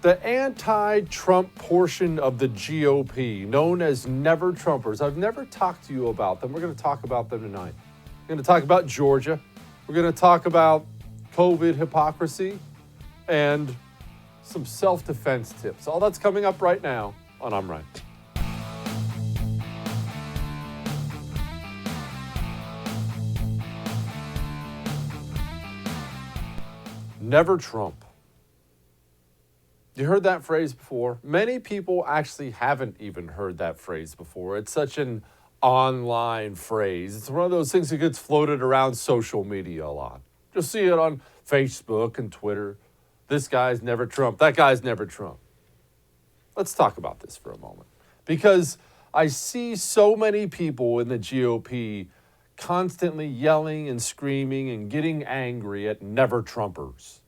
The anti-Trump portion of the GOP, known as Never Trumpers. I've never talked to you about them. We're going to talk about them tonight. We're going to talk about Georgia. We're going to talk about COVID hypocrisy and some self-defense tips. All that's coming up right now on I'm Right. Never Trump. You heard that phrase before? Many people actually haven't even heard that phrase before. It's such an online phrase. It's one of those things that gets floated around social media a lot. You'll see it on Facebook and Twitter. This guy's never Trump. That guy's never Trump. Let's talk about this for a moment. Because I see so many people in the GOP constantly yelling and screaming and getting angry at never Trumpers.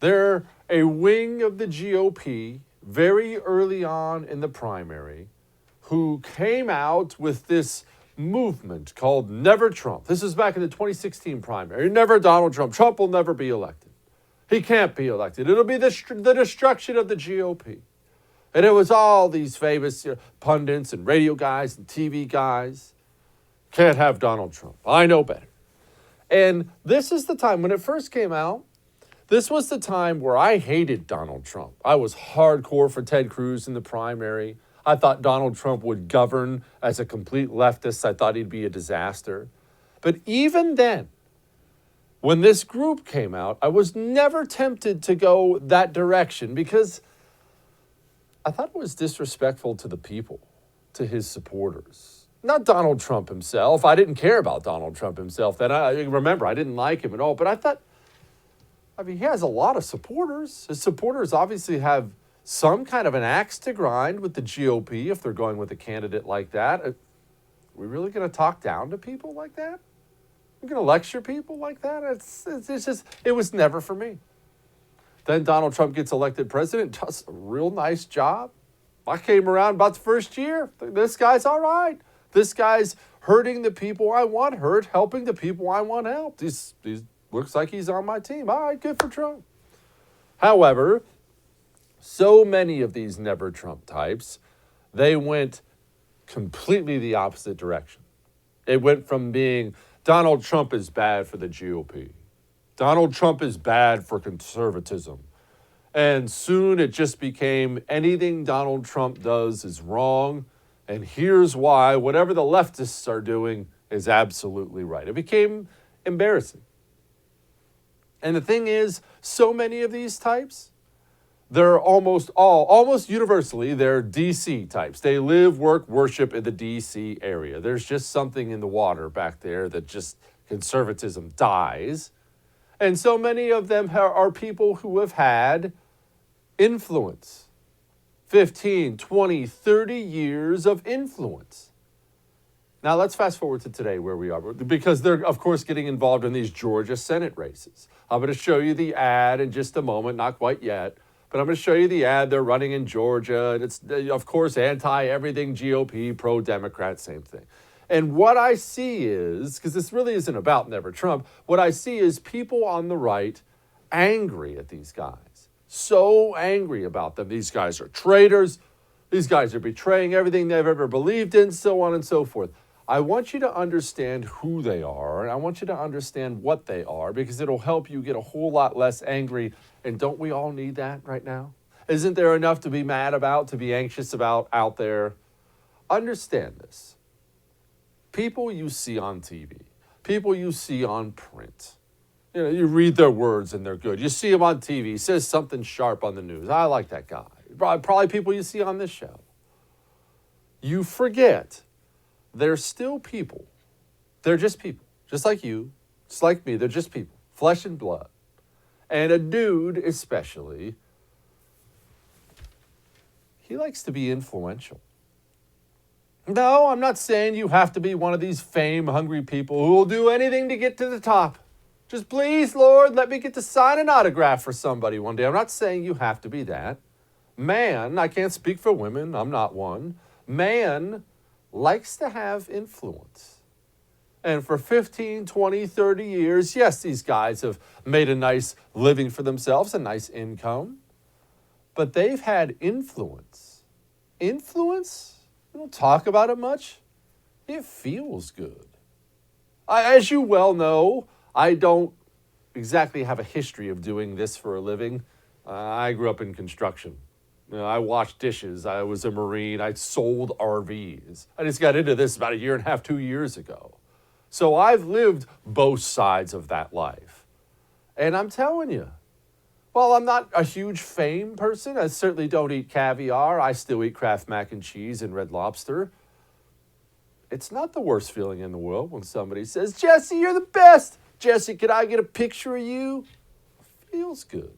They're a wing of the GOP very early on in the primary who came out with this movement called Never Trump. This is back in the 2016 primary. Never Donald Trump. Trump will never be elected. He can't be elected. It'll be the destruction of the GOP. And it was all these famous pundits and radio guys and TV guys. Can't have Donald Trump. I know better. And this is the time when it first came out. This was the time where I hated Donald Trump. I was hardcore for Ted Cruz in the primary. I thought Donald Trump would govern as a complete leftist. I thought he'd be a disaster. But even then, when this group came out, I was never tempted to go that direction because I thought it was disrespectful to the people, to his supporters. Not Donald Trump himself. I didn't care about Donald Trump himself then. I remember, I didn't like him at all. But I thought, he has a lot of supporters. His supporters obviously have some kind of an axe to grind with the GOP if they're going with a candidate like that. Are we really going to talk down to people like that? We're going to lecture people like that? It was never for me. Then Donald Trump gets elected president, does a real nice job. I came around about the first year. This guy's all right. This guy's hurting the people I want hurt, helping the people I want helped. He's looks like he's on my team. All right, good for Trump. However, so many of these never Trump types, they went completely the opposite direction. It went from being Donald Trump is bad for the GOP. Donald Trump is bad for conservatism. And soon it just became anything Donald Trump does is wrong. And here's why whatever the leftists are doing is absolutely right. It became embarrassing. And the thing is, so many of these types, they're almost universally, they're DC types. They live, work, worship in the DC area. There's just something in the water back there that just conservatism dies. And so many of them are people who have had influence. 15, 20, 30 years of influence. Now let's fast forward to today where we are, because they're, of course, getting involved in these Georgia Senate races. I'm going to show you the ad in just a moment, not quite yet, but I'm going to show you the ad. They're running in Georgia, and it's, of course, anti-everything GOP, pro-Democrat, same thing. And what I see is, because this really isn't about Never Trump, what I see is people on the right angry at these guys. So angry about them. These guys are traitors. These guys are betraying everything they've ever believed in, so on and so forth. I want you to understand who they are, and I want you to understand what they are, because it'll help you get a whole lot less angry. And don't we all need that right now? Isn't there enough to be mad about, to be anxious about out there? Understand this. People you see on TV, people you see on print, you read their words and they're good. You see him on TV, he says something sharp on the news. I like that guy. Probably people you see on this show. You forget they're still people. They're just people, just like you, just like me. They're just people, flesh and blood. And a dude especially, he likes to be influential. No, I'm not saying you have to be one of these fame-hungry people who will do anything to get to the top. Just please, Lord, let me get to sign an autograph for somebody one day. I'm not saying you have to be that. Man, I can't speak for women. I'm not one. Man likes to have influence. And for 15, 20, 30 years, yes, these guys have made a nice living for themselves, a nice income. but they've had influence. Influence? We don't talk about it much. It feels good. As you well know, I don't exactly have a history of doing this for a living. I grew up in construction. I washed dishes. I was a Marine. I sold RVs. I just got into this about 1.5 years, 2 years ago. So I've lived both sides of that life. And I'm telling you, while I'm not a huge fame person, I certainly don't eat caviar. I still eat Kraft mac and cheese and Red Lobster. It's not the worst feeling in the world when somebody says, Jesse, you're the best. Jesse, could I get a picture of you? Feels good.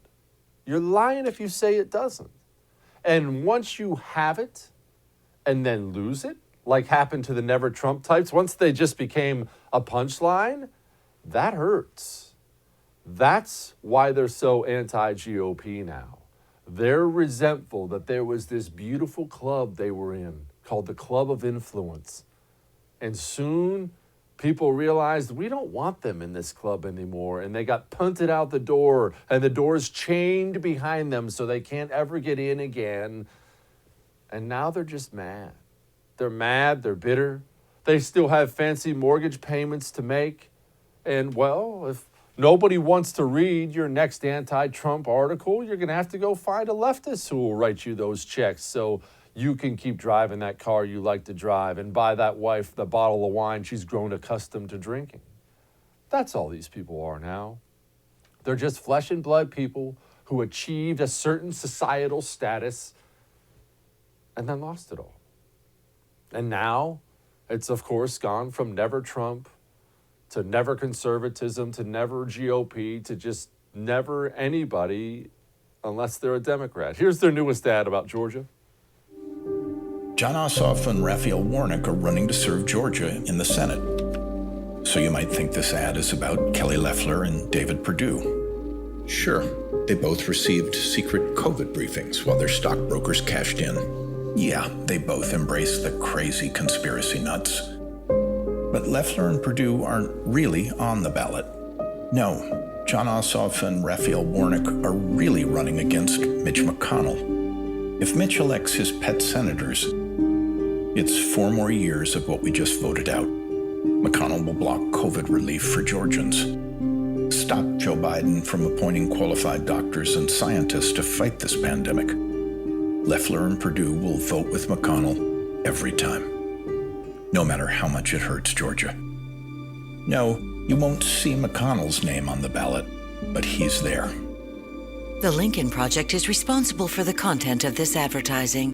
You're lying if you say it doesn't. And once you have it and then lose it, like happened to the Never Trump types, once they just became a punchline, that hurts. That's why they're so anti-GOP now. They're resentful that there was this beautiful club they were in called the Club of Influence. And soon people realized we don't want them in this club anymore. And they got punted out the door, and the door's chained behind them so they can't ever get in again. And now they're just mad. They're mad, they're bitter. They still have fancy mortgage payments to make. And well, if nobody wants to read your next anti-Trump article, you're going to have to go find a leftist who will write you those checks so you can keep driving that car you like to drive and buy that wife the bottle of wine she's grown accustomed to drinking. That's all these people are now. They're just flesh and blood people who achieved a certain societal status and then lost it all. And now it's, of course, gone from never Trump to never conservatism to never GOP to just never anybody unless they're a Democrat. Here's their newest ad about Georgia. Jon Ossoff and Raphael Warnock are running to serve Georgia in the Senate. So you might think this ad is about Kelly Loeffler and David Perdue. Sure, they both received secret COVID briefings while their stockbrokers cashed in. Yeah, they both embrace the crazy conspiracy nuts. But Loeffler and Perdue aren't really on the ballot. No, Jon Ossoff and Raphael Warnock are really running against Mitch McConnell. If Mitch elects his pet senators, it's 4 more years of what we just voted out. McConnell will block COVID relief for Georgians, stop Joe Biden from appointing qualified doctors and scientists to fight this pandemic. Loeffler and Perdue will vote with McConnell every time, no matter how much it hurts Georgia. No, you won't see McConnell's name on the ballot, but he's there. The Lincoln Project is responsible for the content of this advertising.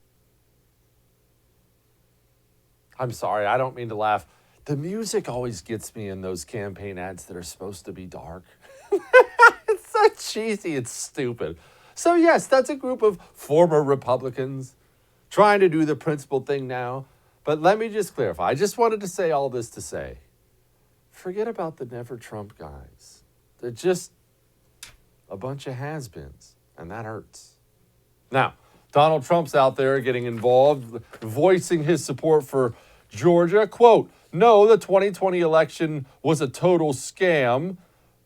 I'm sorry, I don't mean to laugh. The music always gets me in those campaign ads that are supposed to be dark. It's so cheesy, it's stupid. So yes, that's a group of former Republicans trying to do the principled thing now. But let me just clarify. I just wanted to say all this to say, forget about the Never Trump guys. They're just a bunch of has-beens, and that hurts. Now, Donald Trump's out there getting involved, voicing his support for Georgia. Quote, no, the 2020 election was a total scam.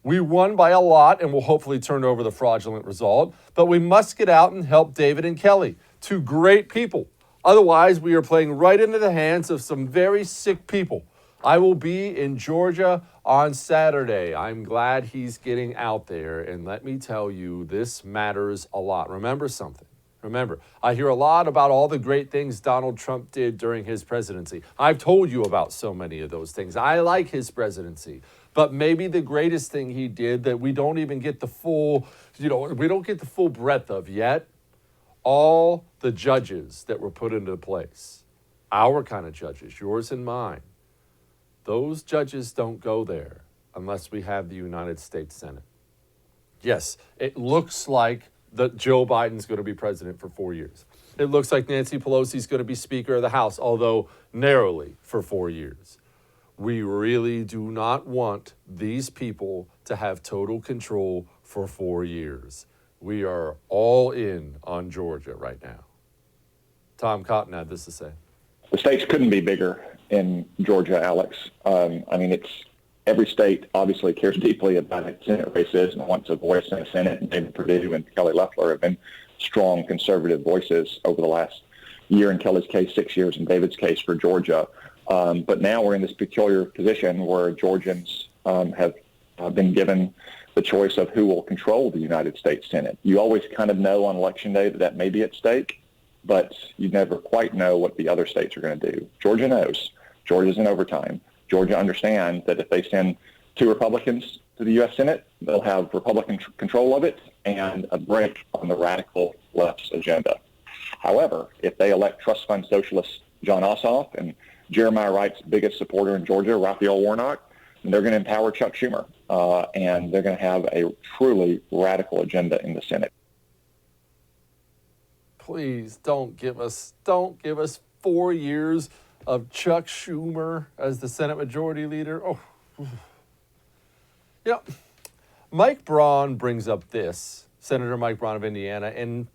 We won by a lot and will hopefully turn over the fraudulent result. But we must get out and help David and Kelly, 2 great people. Otherwise, we are playing right into the hands of some very sick people. I will be in Georgia on Saturday. I'm glad he's getting out there. And let me tell you, this matters a lot. Remember something. Remember, I hear a lot about all the great things Donald Trump did during his presidency. I've told you about so many of those things. I like his presidency. But maybe the greatest thing he did that we don't even get the full, we don't get the full breadth of yet, all the judges that were put into place, our kind of judges, yours and mine, those judges don't go there unless we have the United States Senate. Yes, it looks like that Joe Biden's going to be president for 4 years. It looks like Nancy Pelosi's going to be Speaker of the House, although narrowly for 4 years. We really do not want these people to have total control for 4 years. We are all in on Georgia right now. Tom Cotton had this to say. The states couldn't be bigger in Georgia, Alex. It's every state obviously cares deeply about its Senate races and wants a voice in the Senate, and David Perdue and Kelly Loeffler have been strong conservative voices over the last year in Kelly's case, 6 years in David's case for Georgia. But now we're in this peculiar position where Georgians have been given the choice of who will control the United States Senate. You always kind of know on Election Day that may be at stake, but you never quite know what the other states are going to do. Georgia knows. Georgia's in overtime. Georgia understands that if they send 2 Republicans to the U.S. Senate, they'll have Republican control of it and a break on the radical left's agenda. However, if they elect trust fund socialist John Ossoff and Jeremiah Wright's biggest supporter in Georgia, Raphael Warnock, then they're going to empower Chuck Schumer, and they're going to have a truly radical agenda in the Senate. Please don't give us 4 years of Chuck Schumer as the Senate Majority Leader. Oh, you know, Mike BRAUN brings up this, Senator Mike BRAUN of Indiana, and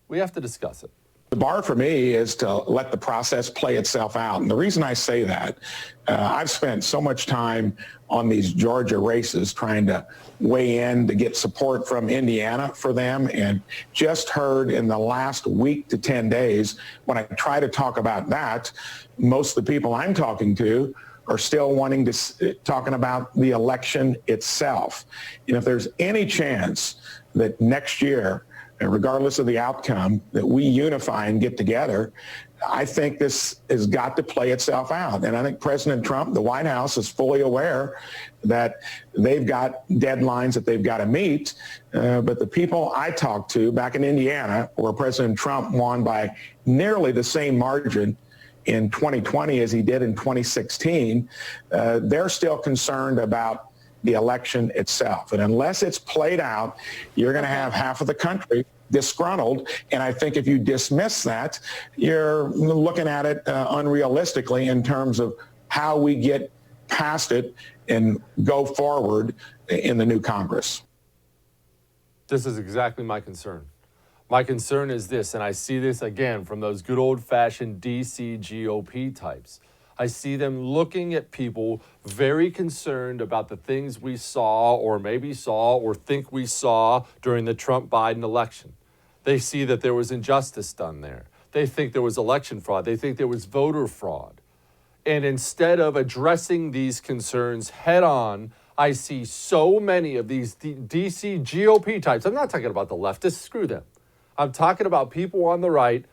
we have to discuss it. The bar for me is to let the process play itself out. And the reason I say that, I've spent so much time on these Georgia races trying to weigh in to get support from Indiana for them, and just heard in the last week to 10 days, when I try to talk about that, most of the people I'm talking to are still wanting to talking about the election itself. And if there's any chance that next year, regardless of the outcome, that we unify and get together, I think this has got to play itself out. And I think President Trump, the White House, is fully aware that they've got deadlines that they've got to meet. But the people I talked to back in Indiana, where President Trump won by nearly the same margin in 2020 as he did in 2016, they're still concerned about the election itself. And unless it's played out, you're going to have half of the country disgruntled. And I think if you dismiss that, you're looking at it unrealistically in terms of how we get past it and go forward in the new Congress. This is exactly my concern. My concern is this, and I see this again from those good old-fashioned DC GOP types. I see them looking at people very concerned about the things we saw or maybe saw or think we saw during the Trump-Biden election. They see that there was injustice done there. They think there was election fraud. They think there was voter fraud. And instead of addressing these concerns head on, I see so many of these DC GOP types. I'm not talking about the leftists, screw them. I'm talking about people on the right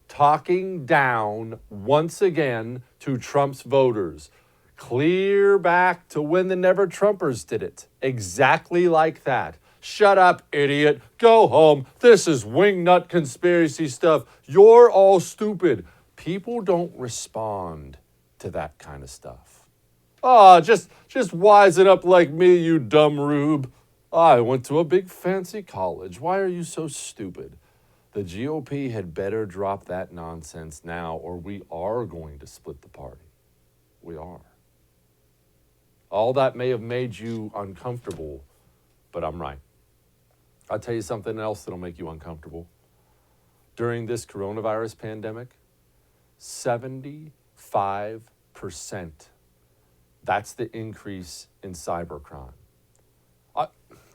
talking down once again to Trump's voters. Clear back to when the Never Trumpers did it. Exactly like that. Shut up, idiot. Go home. This is wingnut conspiracy stuff. You're all stupid. People don't respond to that kind of stuff. Oh, just wisen up like me, you dumb rube. I went to a big fancy college. Why are you so stupid? The GOP had better drop that nonsense now, or we are going to split the party. We are. All that may have made you uncomfortable, but I'm right. I'll tell you something else that'll make you uncomfortable. During this coronavirus pandemic, 75%, that's the increase in cybercrime.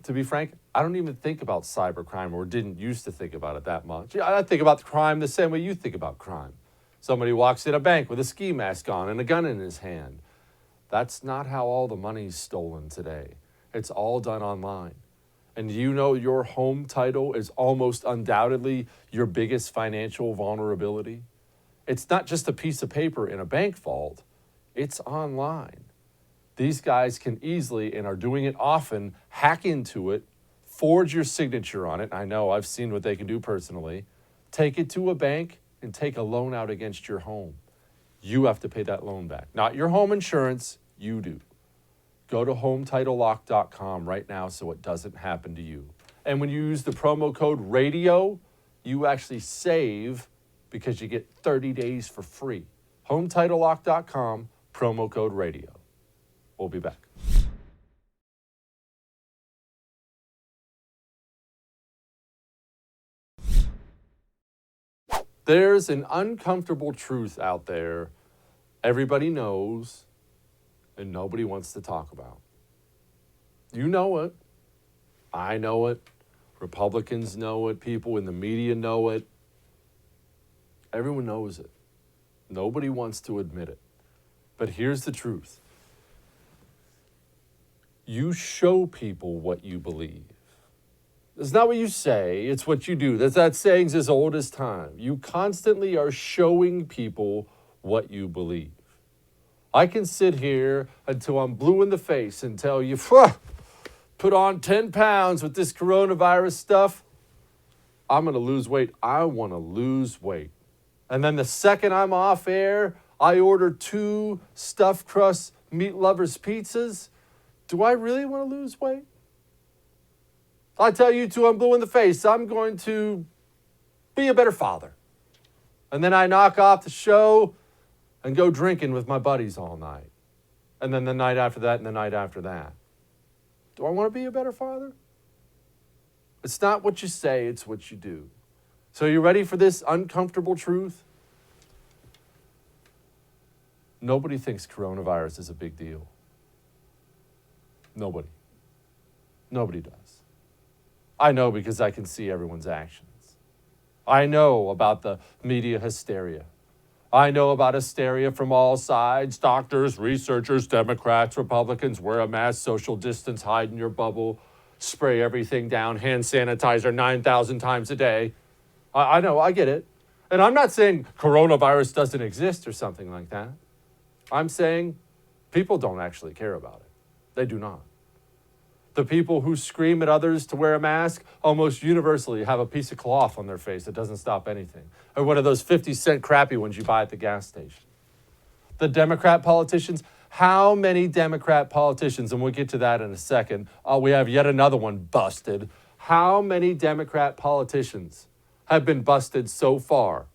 To be frank, I don't even think about cybercrime, or didn't used to think about it that much. I think about crime the same way you think about crime. Somebody walks in a bank with a ski mask on and a gun in his hand. That's not how all the money's stolen today. It's all done online. And you know your home title is almost undoubtedly your biggest financial vulnerability? It's not just a piece of paper in a bank vault. It's online. These guys can easily, and are doing it often, hack into it, forge your signature on it. I know, I've seen what they can do personally. Take it to a bank and take a loan out against your home. You have to pay that loan back. Not your home insurance, you do. Go to HomeTitleLock.com right now so it doesn't happen to you. And when you use the promo code RADIO, you actually save because you get 30 days for free. HomeTitleLock.com, promo code RADIO. We'll be back. There's an uncomfortable truth out there everybody knows and nobody wants to talk about. You know it. I know it. Republicans know it. People in the media know it. Everyone knows it. Nobody wants to admit it. But here's the truth. You show people what you believe. It's not what you say, it's what you do. That saying's as old as time. You constantly are showing people what you believe. I can sit here until I'm blue in the face and tell you, put on 10 pounds with this coronavirus stuff. I'm going to lose weight. I want to lose weight. And then the second I'm off air, I order 2 stuffed crust meat lovers pizzas. Do I really want to lose weight? I tell you two, I'm blue in the face. I'm going to be a better father. And then I knock off the show and go drinking with my buddies all night. And then the night after that and the night after that. Do I want to be a better father? It's not what you say, it's what you do. So you ready for this uncomfortable truth? Nobody thinks coronavirus is a big deal. Nobody. Nobody does. I know because I can see everyone's actions. I know about the media hysteria. I know about hysteria from all sides. Doctors, researchers, Democrats, Republicans, wear a mask, social distance, hide in your bubble, spray everything down, hand sanitizer 9,000 times a day. I know, I get it. And I'm not saying coronavirus doesn't exist or something like that. I'm saying people don't actually care about it. They do not. The people who scream at others to wear a mask almost universally have a piece of cloth on their face that doesn't stop anything. Or one of those 50-cent crappy ones you buy at the gas station. The Democrat politicians, how many Democrat politicians, and we'll get to that in a second, we have yet another one busted. How many Democrat politicians have been busted so far?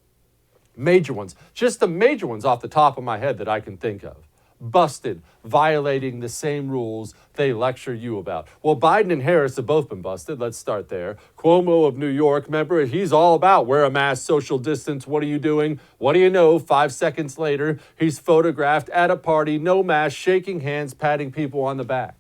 Major ones, just the major ones off the top of my head that I can think of. Busted, violating the same rules they lecture you about. Well, Biden and Harris have both been busted. Let's start there. Cuomo of New York, remember, he's all about wear a mask, social distance. What are you doing? What do you know? 5 seconds later, he's photographed at a party, no mask, shaking hands, patting people on the back.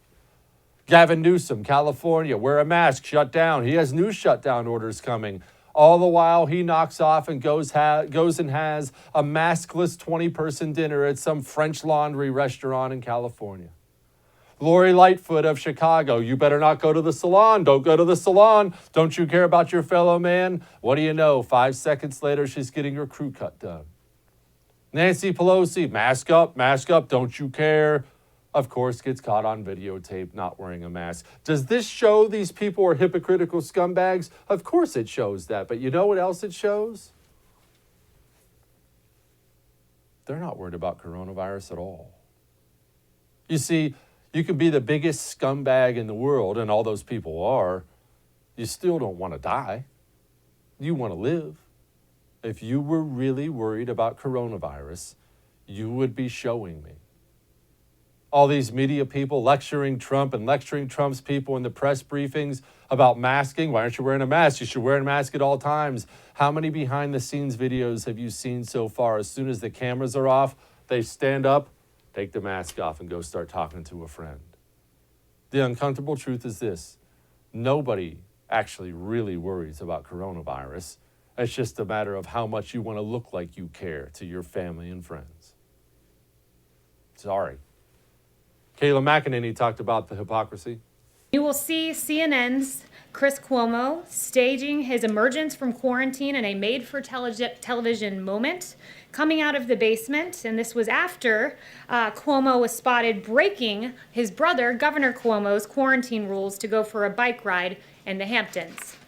Gavin Newsom, California, wear a mask, shut down. He has new shutdown orders coming. All the while, he knocks off and goes and has a maskless 20-person dinner at some French Laundry restaurant in California. Lori Lightfoot of Chicago, you better not go to the salon. Don't go to the salon. Don't you care about your fellow man? What do you know? 5 seconds later, she's getting her crew cut done. Nancy Pelosi, mask up, don't you care? Of course, gets caught on videotape not wearing a mask. Does this show these people are hypocritical scumbags? Of course it shows that. But you know what else it shows? They're not worried about coronavirus at all. You see, you can be the biggest scumbag in the world, and all those people are. You still don't want to die. You want to live. If you were really worried about coronavirus, you would be showing me. All these media people lecturing Trump and lecturing Trump's people in the press briefings about masking. Why aren't you wearing a mask? You should wear a mask at all times. How many behind-the-scenes videos have you seen so far? As soon as the cameras are off, they stand up, take the mask off, and go start talking to a friend. The uncomfortable truth is this. Nobody actually really worries about coronavirus. It's just a matter of how much you want to look like you care to your family and friends. Sorry. Kayla McEnany talked about the hypocrisy. You will see CNN's Chris Cuomo staging his emergence from quarantine in a made-for-television moment, coming out of the basement, and this was after Cuomo was spotted breaking his brother, Governor Cuomo's quarantine rules to go for a bike ride in the Hamptons.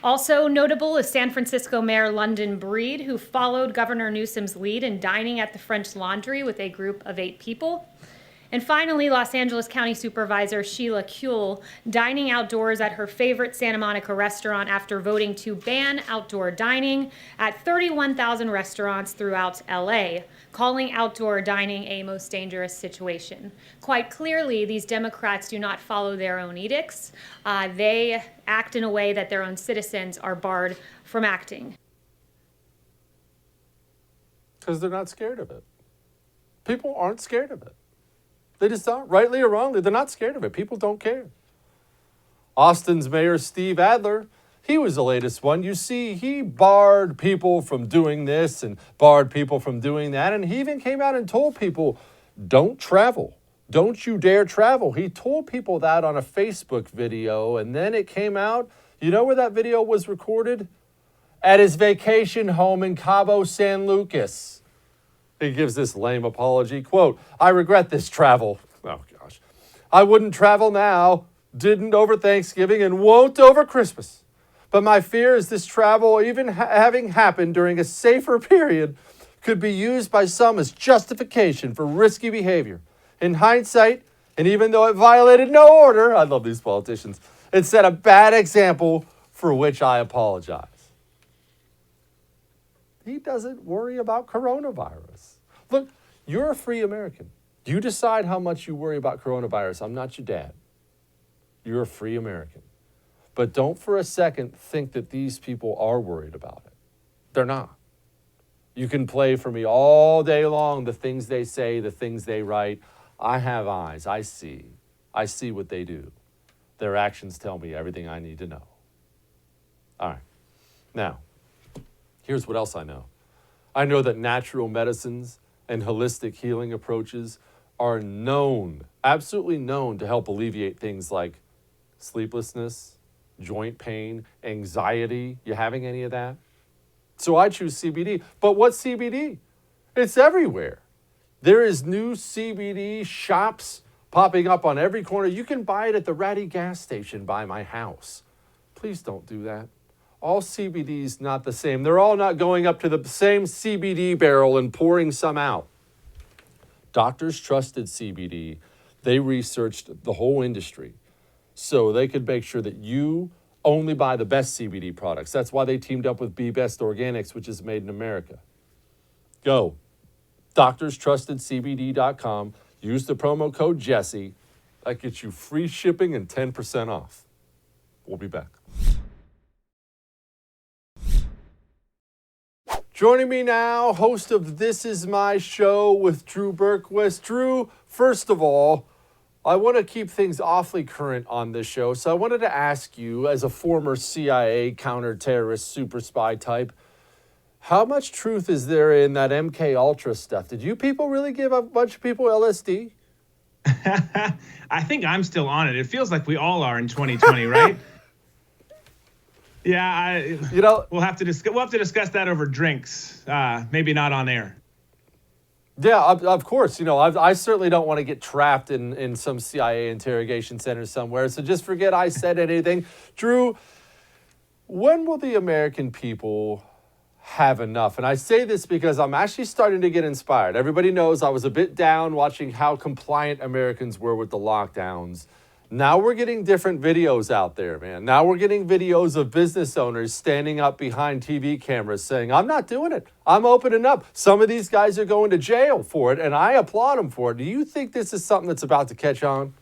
Also notable is San Francisco Mayor London Breed, who followed Governor Newsom's lead in dining at the French Laundry with a group of 8 people. And finally, Los Angeles County Supervisor Sheila Kuehl dining outdoors at her favorite Santa Monica restaurant after voting to ban outdoor dining at 31,000 restaurants throughout LA, calling outdoor dining a most dangerous situation. Quite clearly, these Democrats do not follow their own edicts. They act in a way that their own citizens are barred from acting. Because they're not scared of it. People aren't scared of it. They just aren't. Rightly or wrongly, they're not scared of it. People don't care. Austin's Mayor Steve Adler, he was the latest one. You see, he barred people from doing this and barred people from doing that. And he even came out and told people, don't travel. Don't you dare travel. He told people that on a Facebook video. And then it came out. You know where that video was recorded? At his vacation home in Cabo San Lucas. He gives this lame apology. Quote, I regret this travel. Oh, gosh. I wouldn't travel now. Didn't over Thanksgiving and won't over Christmas. But my fear is this travel, even having happened during a safer period, could be used by some as justification for risky behavior. In hindsight, and even though it violated no order, I love these politicians, it set a bad example for which I apologize. He doesn't worry about coronavirus. Look, you're a free American. You decide how much you worry about coronavirus. I'm not your dad. You're a free American. But don't for a second think that these people are worried about it. They're not. You can play for me all day long, the things they say, the things they write. I have eyes. I see. I see what they do. Their actions tell me everything I need to know. All right. Now, here's what else I know. I know that natural medicines and holistic healing approaches are known, absolutely known, to help alleviate things like sleeplessness, joint pain, anxiety. You having any of that? So I choose CBD. But what's CBD? It's everywhere. There is new CBD shops popping up on every corner. You can buy it at the Ratty gas station by my house. Please don't do that. All CBD is not the same. They're all not going up to the same CBD barrel and pouring some out. Doctors trusted CBD. They researched the whole industry so they could make sure that you only buy the best CBD products. That's why they teamed up with Be Best Organics, which is made in America. Go. DoctorsTrustedCBD.com. Use the promo code Jesse. That gets you free shipping and 10% off. We'll be back. Joining me now, host of This Is My Show with Drew Berquist. Drew, first of all, I want to keep things awfully current on this show, so I wanted to ask you, as a former CIA counter-terrorist super spy type, how much truth is there in that MK Ultra stuff? Did you people really give a bunch of people LSD? I think I'm still on it. It feels like we all are in 2020, right? Yeah, we'll have to discuss that over drinks. Maybe not on air. Yeah, of course. I certainly don't want to get trapped in some CIA interrogation center somewhere. So just forget I said anything. Drew, when will the American people have enough? And I say this because I'm actually starting to get inspired. Everybody knows I was a bit down watching how compliant Americans were with the lockdowns. Now we're getting different videos out there, man. Now we're getting videos of business owners standing up behind TV cameras saying, I'm not doing it. I'm opening up. Some of these guys are going to jail for it, and I applaud them for it. Do you think this is something that's about to catch on?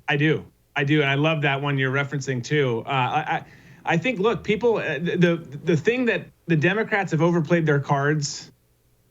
I do. And I love that one you're referencing, too. I think, look, people, the thing that the Democrats have overplayed their cards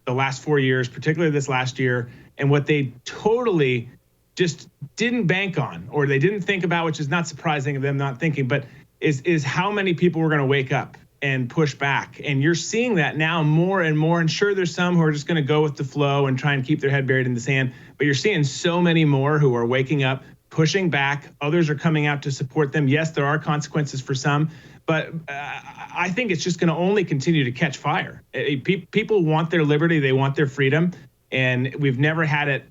the last 4 years, particularly this last year, and what they totally just didn't bank on, or they didn't think about, which is not surprising of them not thinking, but is how many people were going to wake up and push back. And you're seeing that now more and more. And sure, there's some who are just going to go with the flow and try and keep their head buried in the sand. But you're seeing so many more who are waking up, pushing back. Others are coming out to support them. Yes, there are consequences for some, but I think it's just going to only continue to catch fire. People want their liberty. They want their freedom. And we've never had it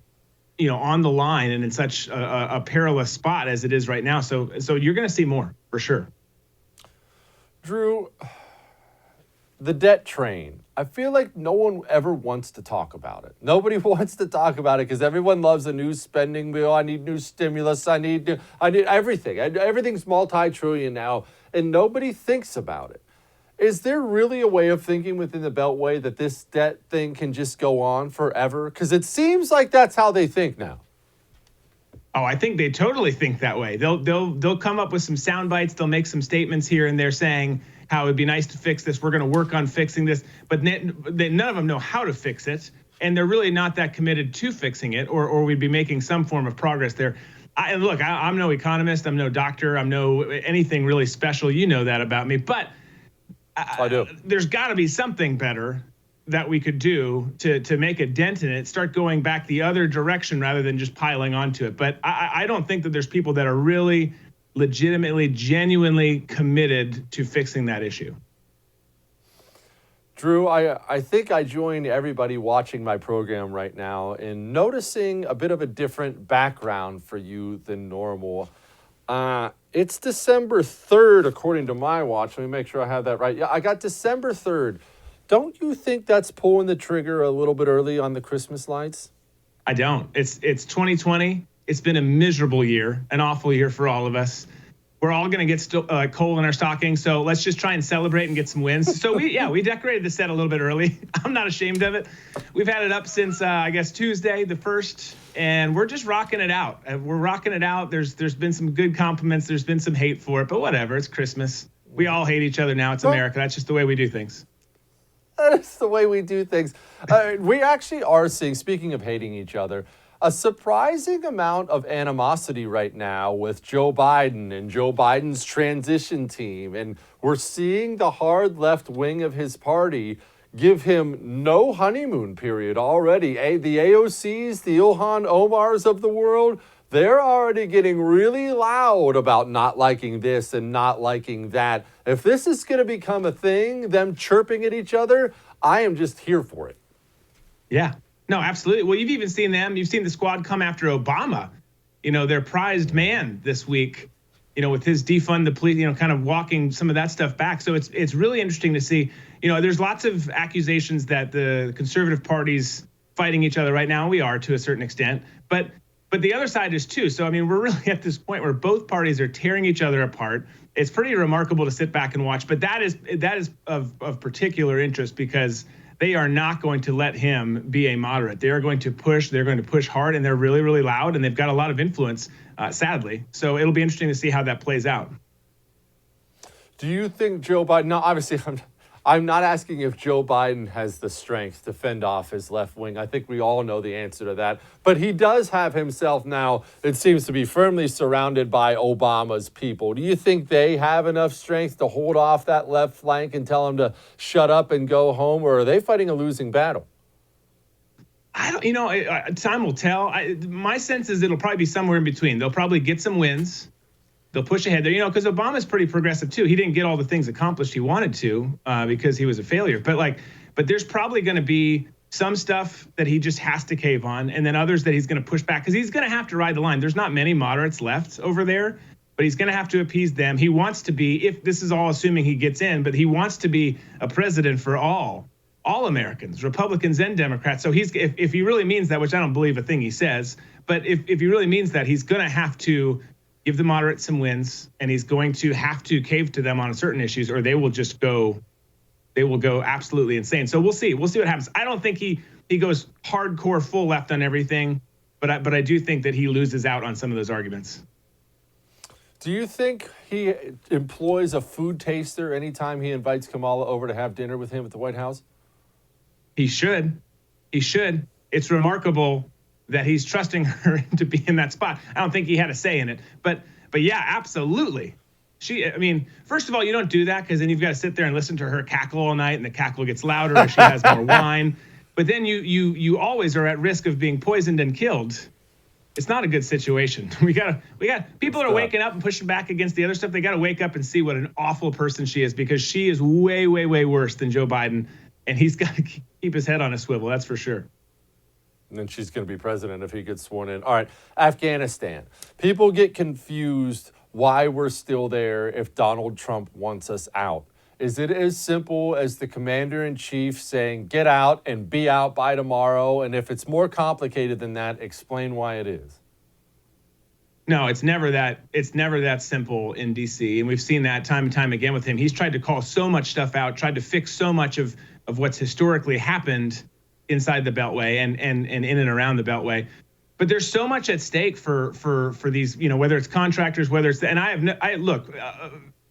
on the line and in such a perilous spot as it is right now. So you're going to see more for sure. Drew, the debt train. I feel like no one ever wants to talk about it. Nobody wants to talk about it because everyone loves a new spending bill. I need new stimulus. I need everything. Everything's multi-trillion now, and nobody thinks about it. Is there really a way of thinking within the Beltway that this debt thing can just go on forever? Because it seems like that's how they think now. Oh, I think they totally think that way. They'll come up with some sound bites. They'll make some statements here and there saying how it'd be nice to fix this. We're going to work on fixing this. But none of them know how to fix it. And they're really not that committed to fixing it, or we'd be making some form of progress there. And look, I'm no economist. I'm no doctor. I'm no anything really special. You know that about me. But I do. There's got to be something better that we could do to make a dent in it, start going back the other direction rather than just piling onto it. But I don't think that there's people that are really legitimately, genuinely committed to fixing that issue. Drew, I think I join everybody watching my program right now in noticing a bit of a different background for you than normal. It's December 3rd, according to my watch. Let me make sure I have that right. Yeah, I got December 3rd. Don't you think that's pulling the trigger a little bit early on the Christmas lights? I don't. It's 2020. It's been a miserable year, an awful year for all of us. We're all going to get coal in our stocking, so let's just try and celebrate and get some wins. So we decorated the set a little bit early. I'm not ashamed of it. We've had it up since I guess Tuesday, the 1st, and we're just rocking it out. We're rocking it out. There's been some good compliments. There's been some hate for it, but whatever. It's Christmas. We all hate each other now. It's America. That's just the way we do things. That's the way we do things. We actually are seeing, speaking of hating each other, a surprising amount of animosity right now with Joe Biden and Joe Biden's transition team. And we're seeing the hard left wing of his party give him no honeymoon period already. The AOCs, the Ilhan Omars of the world, they're already getting really loud about not liking this and not liking that. If this is going to become a thing, them chirping at each other, I am just here for it. Yeah. No, absolutely. Well, you've even seen them. You've seen the squad come after Obama, their prized man this week, with his defund the police, kind of walking some of that stuff back. So it's really interesting to see, there's lots of accusations that the conservative party's fighting each other right now. We are to a certain extent, but the other side is too. So, we're really at this point where both parties are tearing each other apart. It's pretty remarkable to sit back and watch, but that is of particular interest because they are not going to let him be a moderate. They're going to push hard, and they're really, really loud, and they've got a lot of influence, sadly. So it'll be interesting to see how that plays out. Do you think Joe Biden, now obviously I'm not asking if Joe Biden has the strength to fend off his left wing. I think we all know the answer to that. But he does have himself now, it seems to be firmly surrounded by Obama's people. Do you think they have enough strength to hold off that left flank and tell him to shut up and go home? Or are they fighting a losing battle? I don't, time will tell. My sense is it'll probably be somewhere in between. They'll probably get some wins. They'll push ahead there, because Obama's pretty progressive too. He didn't get all the things accomplished he wanted to because he was a failure. But there's probably going to be some stuff that he just has to cave on, and then others that he's going to push back because he's going to have to ride the line. There's not many moderates left over there, but he's going to have to appease them. He wants to be, if this is all assuming he gets in, but he wants to be a president for all Americans, Republicans and Democrats. So if he really means that, which I don't believe a thing he says, but if he really means that, he's going to have to give the moderates some wins, and he's going to have to cave to them on certain issues, or they will go absolutely insane. So we'll see what happens. I don't think he goes hardcore full left on everything, but I do think that he loses out on some of those arguments. Do you think he employs a food taster anytime he invites Kamala over to have dinner with him at the White House? He should. It's remarkable that he's trusting her to be in that spot. I don't think he had a say in it, but yeah, absolutely. First of all, you don't do that because then you've got to sit there and listen to her cackle all night, and the cackle gets louder as she has more wine. But then you always are at risk of being poisoned and killed. It's not a good situation. We got people are waking up and pushing back against the other stuff. They got to wake up and see what an awful person she is, because she is way, way, way worse than Joe Biden, and he's got to keep his head on a swivel. That's for sure. And then she's going to be president if he gets sworn in. All right, Afghanistan. People get confused why we're still there if Donald Trump wants us out. Is it as simple as the commander-in-chief saying, get out and be out by tomorrow? And if it's more complicated than that, explain why it is. No, it's never that simple in D.C. And we've seen that time and time again with him. He's tried to call so much stuff out, tried to fix so much of what's historically happened inside the Beltway and in and around the Beltway. But there's so much at stake for these, whether it's contractors, whether it's, and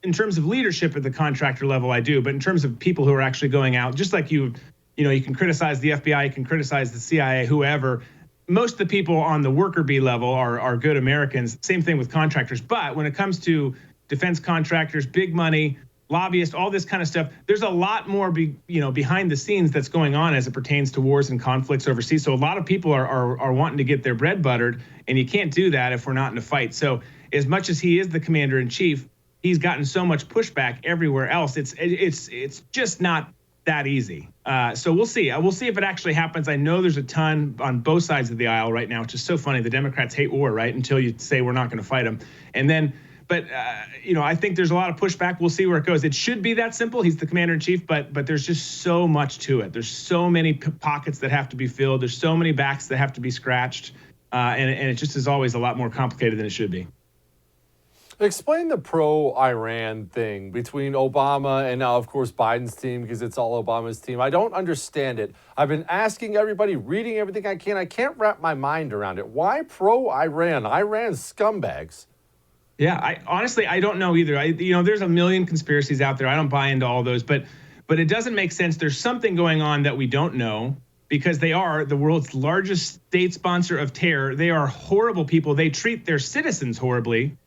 in terms of leadership at the contractor level, I do, but in terms of people who are actually going out, just like you can criticize the FBI, you can criticize the CIA, whoever, most of the people on the worker bee level are good Americans. Same thing with contractors. But when it comes to defense contractors, big money, lobbyists, all this kind of stuff, there's a lot more behind the scenes that's going on as it pertains to wars and conflicts overseas. So a lot of people are wanting to get their bread buttered, and you can't do that if we're not in a fight. So as much as he is the commander in chief, he's gotten so much pushback everywhere else. It's just not that easy. So we'll see. We'll see if it actually happens. I know there's a ton on both sides of the aisle right now, which is so funny. The Democrats hate war, right? Until you say we're not going to fight them. And then, but I think there's a lot of pushback. We'll see where it goes. It should be that simple. He's the commander in chief, but there's just so much to it. There's so many pockets that have to be filled. There's so many backs that have to be scratched. And it just is always a lot more complicated than it should be. Explain the pro-Iran thing between Obama and now, of course, Biden's team, because it's all Obama's team. I don't understand it. I've been asking everybody, reading everything I can. I can't wrap my mind around it. Why pro-Iran? Iran scumbags. Yeah, I don't know either. There's a million conspiracies out there. I don't buy into all those, but it doesn't make sense. There's something going on that we don't know, because they are the world's largest state sponsor of terror. They are horrible people. They treat their citizens horribly.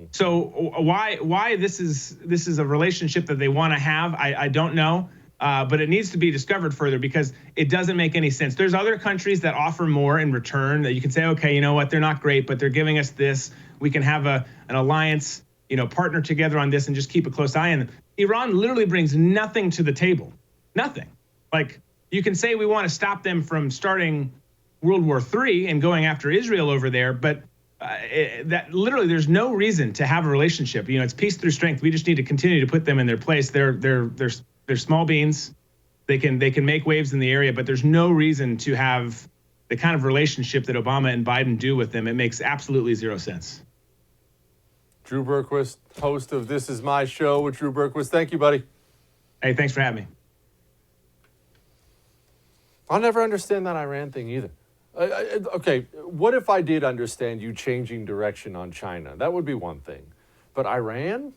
So why this is a relationship that they want to have, I don't know, but it needs to be discovered further, because it doesn't make any sense. There's other countries that offer more in return that you can say, okay, you know what, they're not great, but they're giving us this. We can have an alliance, partner together on this and just keep a close eye on them. Iran literally brings nothing to the table, nothing. Like, you can say we want to stop them from starting World War III and going after Israel over there, but that literally there's no reason to have a relationship. It's peace through strength. We just need to continue to put them in their place. They're small beans. They can make waves in the area, but there's no reason to have the kind of relationship that Obama and Biden do with them. It makes absolutely zero sense. Drew Berquist, host of This Is My Show with Drew Berquist. Thank you, buddy. Hey, thanks for having me. I'll never understand that Iran thing either. Okay, what if I did understand you changing direction on China? That would be one thing. But Iran?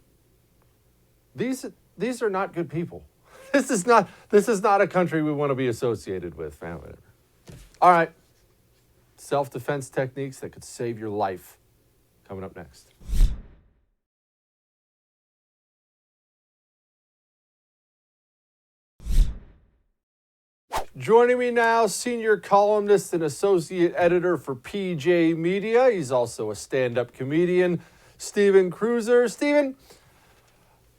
These are not good people. This is not a country we want to be associated with, family. All right. Self-defense techniques that could save your life. Coming up next. Joining me now, senior columnist and associate editor for PJ Media. He's also a stand-up comedian, Stephen Cruiser. Stephen,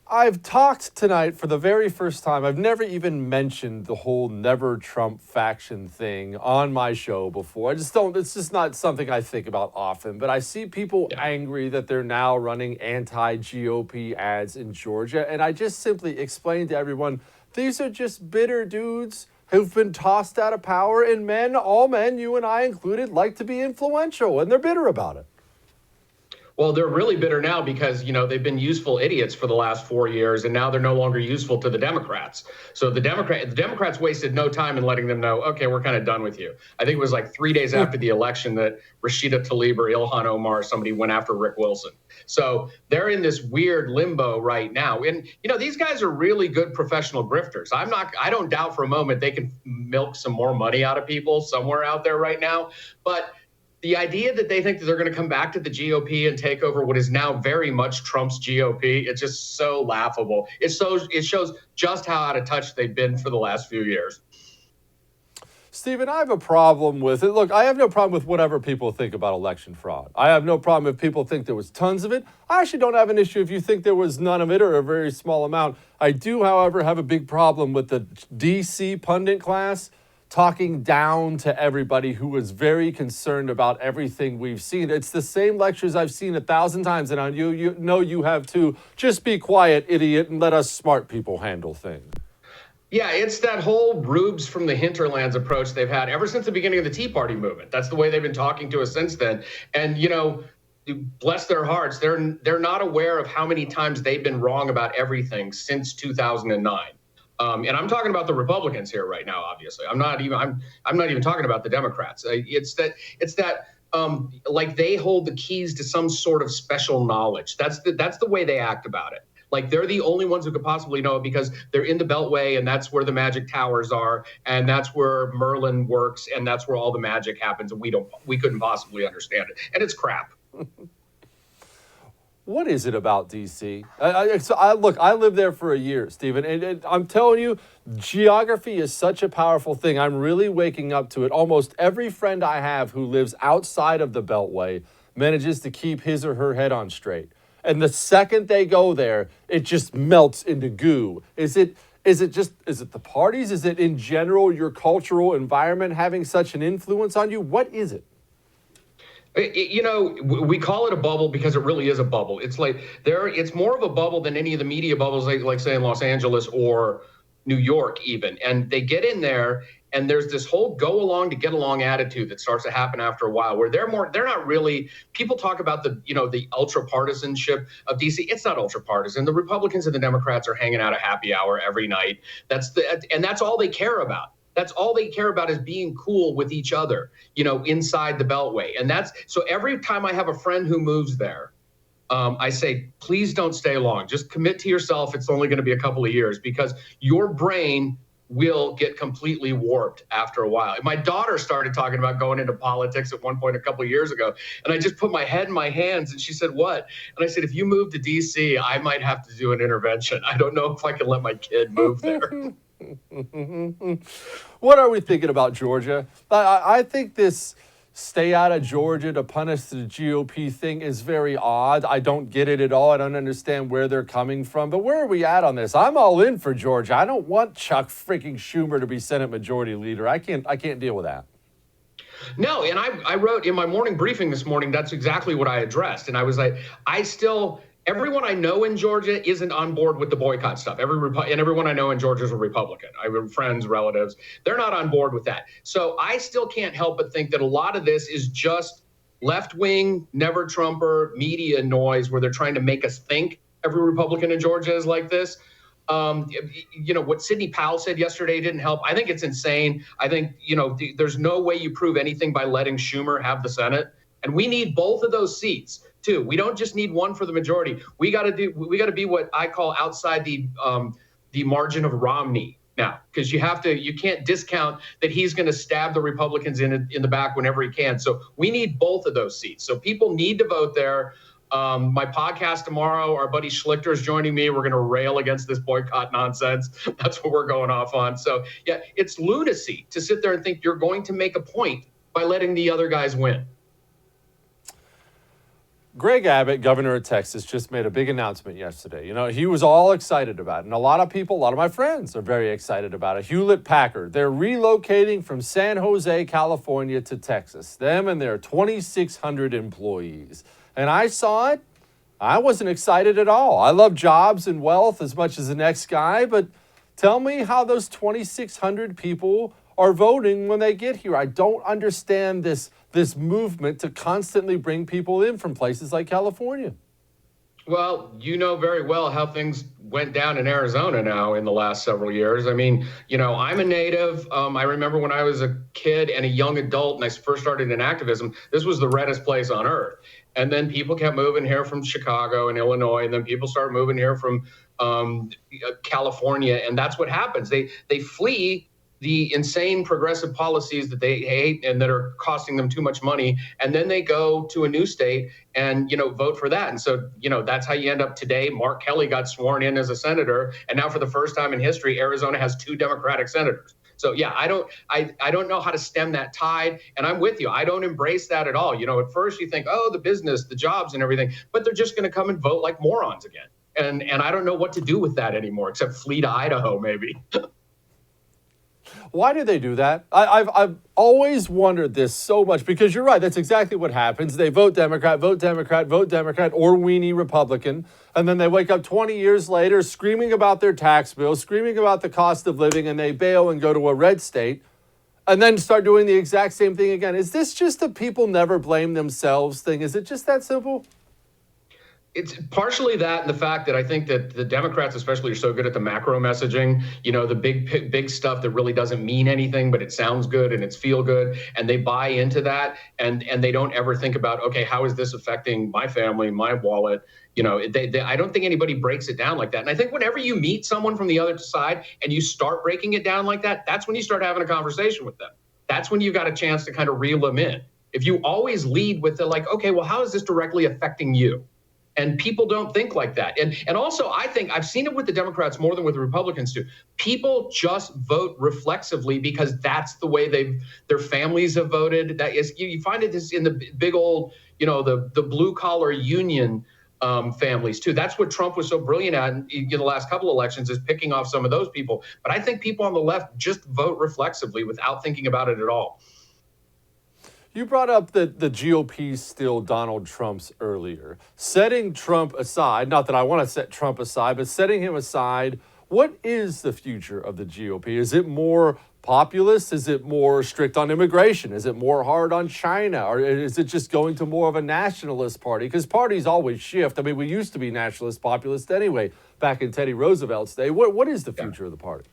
I've talked tonight for the very first time. I've never even mentioned the whole Never Trump faction thing on my show before. It's just not something I think about often. But I see people angry that they're now running anti-GOP ads in Georgia. And I just simply explained to everyone, these are just bitter dudes who've been tossed out of power, and men, all men, you and I included, like to be influential, and they're bitter about it. Well, they're really bitter now because, they've been useful idiots for the last 4 years, and now they're no longer useful to the Democrats. So the Democrats wasted no time in letting them know, okay, we're kind of done with you. I think it was like 3 days after the election that Rashida Tlaib or Ilhan Omar, somebody went after Rick Wilson. So they're in this weird limbo right now. And, these guys are really good professional grifters. I don't doubt for a moment they can milk some more money out of people somewhere out there right now. But the idea that they think that they're going to come back to the GOP and take over what is now very much Trump's GOP, it's just so laughable. It shows just how out of touch they've been for the last few years. Stephen, I have a problem with it. Look, I have no problem with whatever people think about election fraud. I have no problem if people think there was tons of it. I actually don't have an issue if you think there was none of it or a very small amount. I do, however, have a big problem with the DC pundit class talking down to everybody who was very concerned about everything we've seen. It's the same lectures I've seen 1,000 times, and you know you have too. Just be quiet, idiot, and let us smart people handle things. Yeah, it's that whole rubes from the hinterlands approach they've had ever since the beginning of the Tea Party movement. That's the way they've been talking to us since then. And, bless their hearts, they're not aware of how many times they've been wrong about everything since 2009. And I'm talking about the Republicans here right now. Obviously, I'm not even talking about the Democrats. It's that like they hold the keys to some sort of special knowledge. That's the way they act about it. Like they're the only ones who could possibly know it because they're in the Beltway, and that's where the magic towers are, and that's where Merlin works, and that's where all the magic happens, and we couldn't possibly understand it, and it's crap. What is it about DC? Look, I lived there for a year, Stephen, and I'm telling you, geography is such a powerful thing. I'm really waking up to it. Almost every friend I have who lives outside of the Beltway manages to keep his or her head on straight. And the second they go there, it just melts into goo. Is it the parties? Is it in general your cultural environment having such an influence on you? What is it? We call it a bubble because it really is a bubble. It's like it's more of a bubble than any of the media bubbles, like say in Los Angeles or New York even. And they get in there, and there's this whole go along to get along attitude that starts to happen after a while, where they're not really. People talk about the ultra partisanship of DC. It's not ultra partisan. The Republicans and the Democrats are hanging out at happy hour every night. That's all they care about. That's all they care about is being cool with each other, inside the Beltway. And so every time I have a friend who moves there, I say, please don't stay long. Just commit to yourself. It's only going to be a couple of years, because your brain will get completely warped after a while. My daughter started talking about going into politics at one point a couple of years ago, and I just put my head in my hands, and she said, what? And I said, if you move to DC, I might have to do an intervention. I don't know if I can let my kid move there. What are we thinking about Georgia? I think this stay out of Georgia to punish the GOP thing is very odd. I don't get it at all. I don't understand where they're coming from. But where are we at on this? I'm all in for Georgia. I don't want Chuck freaking Schumer to be Senate Majority Leader. I can't deal with that. No, and I wrote in my morning briefing this morning, that's exactly what I addressed. And I was like, everyone I know in Georgia isn't on board with the boycott stuff. Everyone I know in Georgia is a Republican. I have friends, relatives. They're not on board with that. So I still can't help but think that a lot of this is just left-wing, never-Trumper media noise where they're trying to make us think every Republican in Georgia is like this. What Sidney Powell said yesterday didn't help. I think it's insane. I think, there's no way you prove anything by letting Schumer have the Senate. And we need both of those seats too. We don't just need one for the majority. We got to be what I call outside the margin of Romney now, because you can't discount that he's going to stab the Republicans in the back whenever he can. So we need both of those seats. So people need to vote there. My podcast tomorrow, our buddy Schlichter is joining me. We're going to rail against this boycott nonsense. That's what we're going off on. So yeah, it's lunacy to sit there and think you're going to make a point by letting the other guys win. Greg Abbott, governor of Texas, just made a big announcement yesterday. He was all excited about it. And a lot of my friends are very excited about it. Hewlett-Packard, they're relocating from San Jose, California to Texas. Them and their 2,600 employees. And I saw it. I wasn't excited at all. I love jobs and wealth as much as the next guy. But tell me how those 2,600 people are voting when they get here. I don't understand this movement to constantly bring people in from places like California. Well, you know very well how things went down in Arizona now in the last several years. I mean, I'm a native. I remember when I was a kid and a young adult and I first started in activism, this was the reddest place on earth. And then people kept moving here from Chicago and Illinois, and then people started moving here from California. And that's what happens. They flee the insane progressive policies that they hate and that are costing them too much money. And then they go to a new state and, vote for that. And so, that's how you end up today. Mark Kelly got sworn in as a senator. And now for the first time in history, Arizona has 2 Democratic senators. So, yeah, I don't know how to stem that tide. And I'm with you. I don't embrace that at all. At first you think, oh, the business, the jobs and everything, but they're just going to come and vote like morons again. And I don't know what to do with that anymore, except flee to Idaho, maybe. Why do they do that? I've always wondered this so much, because you're right. That's exactly what happens. They vote Democrat, vote Democrat, vote Democrat, or weenie Republican. And then they wake up 20 years later screaming about their tax bill, screaming about the cost of living, and they bail and go to a red state and then start doing the exact same thing again. Is this just a people never blame themselves thing? Is it just that simple? It's partially that and the fact that I think that the Democrats especially are so good at the macro messaging, the big stuff that really doesn't mean anything, but it sounds good and it's feel good. And they buy into that and they don't ever think about, okay, how is this affecting my family, my wallet? I don't think anybody breaks it down like that. And I think whenever you meet someone from the other side and you start breaking it down like that, that's when you start having a conversation with them. That's when you got a chance to kind of reel them in. If you always lead with the okay, well, how is this directly affecting you? And people don't think like that. And also, I think I've seen it with the Democrats more than with the Republicans too. People just vote reflexively because that's the way their families have voted. That is, you find it in the big old, the blue collar union families too. That's what Trump was so brilliant at in the last couple of elections, is picking off some of those people. But I think people on the left just vote reflexively without thinking about it at all. You brought up that the GOP still Donald Trump's earlier. Setting Trump aside, not that I want to set Trump aside, but setting him aside, what is the future of the GOP? Is it more populist? Is it more strict on immigration? Is it more hard on China? Or is it just going to more of a nationalist party? Because parties always shift. I mean, we used to be nationalist populist anyway, back in Teddy Roosevelt's day. What is the future of the party?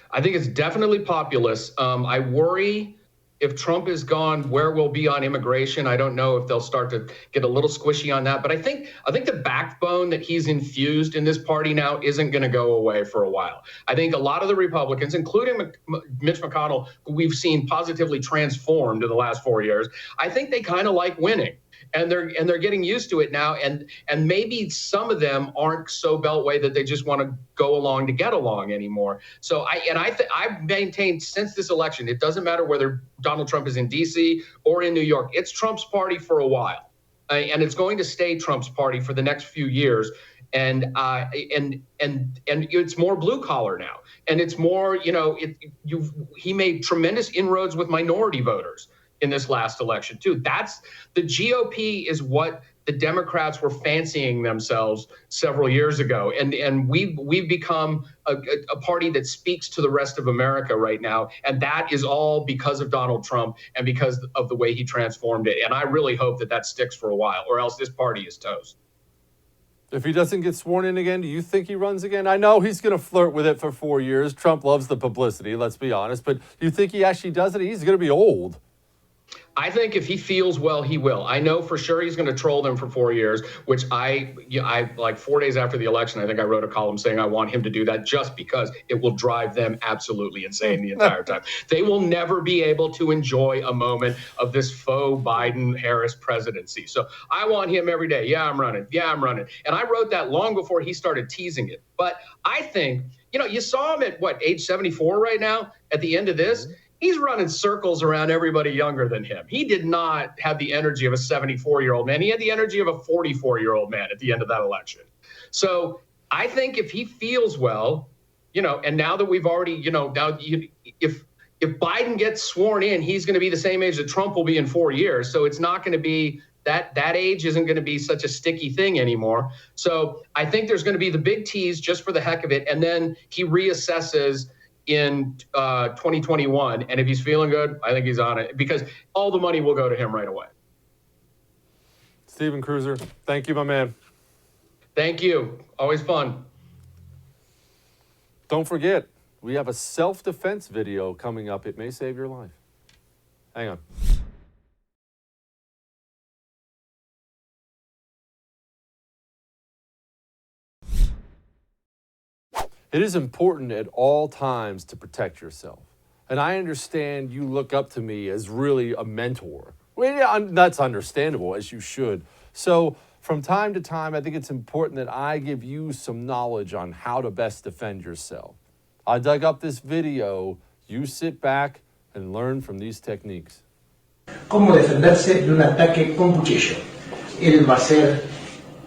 I think it's definitely populist. I worry if Trump is gone, where we'll be on immigration. I don't know if they'll start to get a little squishy on that. But I think the backbone that he's infused in this party now isn't going to go away for a while. I think a lot of the Republicans, including Mitch McConnell, who we've seen positively transformed in the last 4 years, I think they kind of like winning. And they're getting used to it now, and maybe some of them aren't so beltway that they just want to go along to get along anymore. So I've maintained since this election, it doesn't matter whether Donald Trump is in D.C. or in New York, it's Trump's party for a while, and it's going to stay Trump's party for the next few years. And it's more blue collar now, and it's more he made tremendous inroads with minority voters in this last election too. That's the GOP is what the Democrats were fancying themselves several years ago. And we've become a party that speaks to the rest of America right now. And that is all because of Donald Trump and because of the way he transformed it. And I really hope that sticks for a while, or else this party is toast. If he doesn't get sworn in again, do you think he runs again? I know he's going to flirt with it for 4 years. Trump loves the publicity, let's be honest. But do you think he actually does it? He's going to be old. I think if he feels well, he will. I know for sure he's going to troll them for 4 years, which I like 4 days after the election, I think I wrote a column saying I want him to do that just because it will drive them absolutely insane the entire time. They will never be able to enjoy a moment of this faux Biden-Harris presidency. So I want him every day. Yeah, I'm running. Yeah, I'm running. And I wrote that long before he started teasing it. But I think, you saw him at age 74 right now at the end of this. He's running circles around everybody younger than him. He did not have the energy of a 74-year-old man. He had the energy of a 44-year-old man at the end of that election. So I think if he feels well, and now that we've already, if Biden gets sworn in, he's going to be the same age that Trump will be in 4 years. So it's not going to be that age isn't going to be such a sticky thing anymore. So I think there's going to be the big tease just for the heck of it. And then he reassesses in 2021, and if he's feeling good, I think he's on it, because all the money will go to him right away. Stephen Cruiser, thank you, my man. Thank you. Always fun. Don't forget, we have a self-defense video coming up. It may save your life. Hang on. It is important at all times to protect yourself. And I understand you look up to me as really a mentor. Well, yeah, that's understandable, as you should. So from time to time, I think it's important that I give you some knowledge on how to best defend yourself. I dug up this video. You sit back and learn from these techniques. ¿Cómo defenderse de un ataque con cuchillo? Él va a ser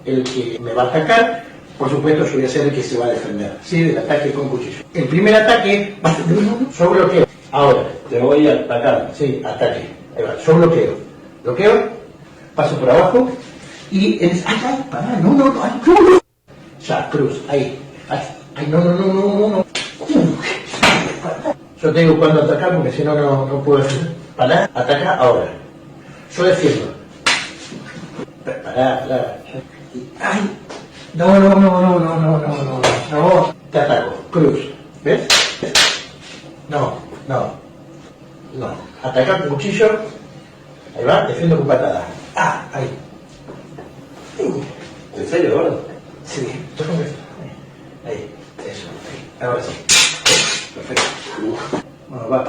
el que me va a atacar. Por supuesto, yo voy a ser el que se va a defender, ¿sí? Del ataque con cuchillo. El primer ataque va a ser yo bloqueo. Ahora, te voy a atacar. Sí, ataque. Ahí va, yo bloqueo. Bloqueo, paso por abajo y... ¡Ay, pará! ¡No! ¡Ay, cruz! Ya, cruz, ahí. ¡Ay, no! Yo tengo cuando atacar porque si no, no puedo hacer. Pará, ataca ahora. Yo defiendo. Pará. ¡Ay! No, no, no, no, no, no, no, no, no. Te ataco. Cruz. ¿Ves? No, no. No. Ataca con cuchillo. Ahí va, defiendo con patada. Ah, ahí. ¿En serio, Eduardo? Sí, tócame esto. Ahí, eso, ahí. Ahora sí. Perfecto. Bueno, va,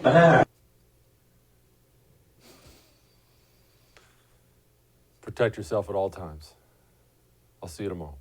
pará. Protect yourself at all times. I'll see you tomorrow.